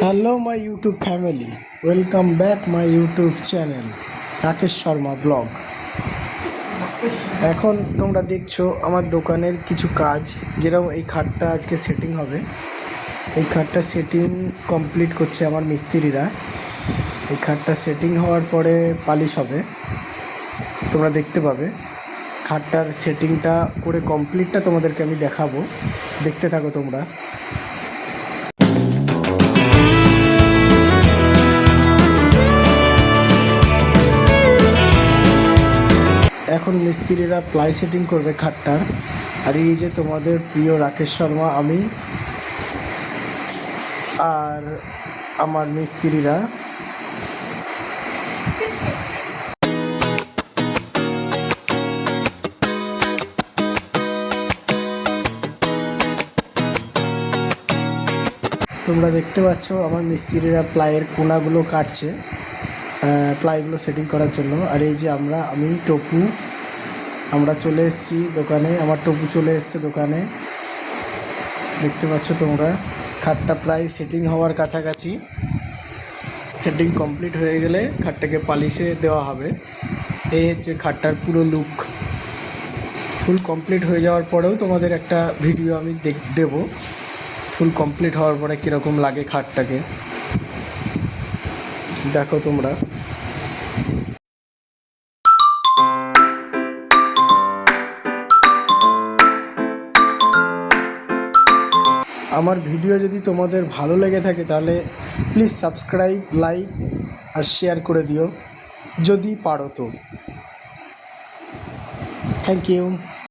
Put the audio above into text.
Hello my YouTube family, welcome back my YouTube channel Rakesh Sharma blog. এখন তোমরা দেখছো আমার দোকানের কিছু কাজ, যেরকম এই খাটটা আজকে সেটিং হবে। এই খাটটা সেটিং কমপ্লিট করছে আমার মিস্ত্রিরা। এই খাটটা সেটিং হওয়ার পরে পালিশ হবে, তোমরা দেখতে পাবে। খাটটার সেটিংটা করে কমপ্লিটটা তোমাদেরকে আমি দেখাবো, দেখতে থাকো তোমরা। এখন মিস্ত্রিরা প্লাই সেটিং করবে খাটটার। আর এই যে তোমাদের প্রিয় রাকেশ শর্মা, আমি আর আমার মিস্ত্রিরা। তোমরা দেখতে পাচ্ছ আমার মিস্ত্রিরা প্লাইয়ের কোনাগুলো কাটছে, প্লাইগুলো সেটিং করার জন্য। আর এই যে আমি টপু, আমরা চলে এসেছি দোকানে। আমার টপু চলে এসছে দোকানে, দেখতে পাচ্ছ তোমরা। খাটটা প্রায় সেটিং হওয়ার কাছাকাছি। সেটিং কমপ্লিট হয়ে গেলে খাটটাকে পালিশে দেওয়া হবে। এই হচ্ছে খাটটার পুরো লুক। ফুল কমপ্লিট হয়ে যাওয়ার পরেও তোমাদের একটা ভিডিও আমি দেবো, ফুল কমপ্লিট হওয়ার পরে কীরকম লাগে খাটটাকে, দেখো তোমরা। আমার ভিডিও যদি তোমাদের ভালো লেগে থাকে তাহলে প্লিজ সাবস্ক্রাইব, লাইক আর শেয়ার করে দিও যদি পারো তো। Thank you.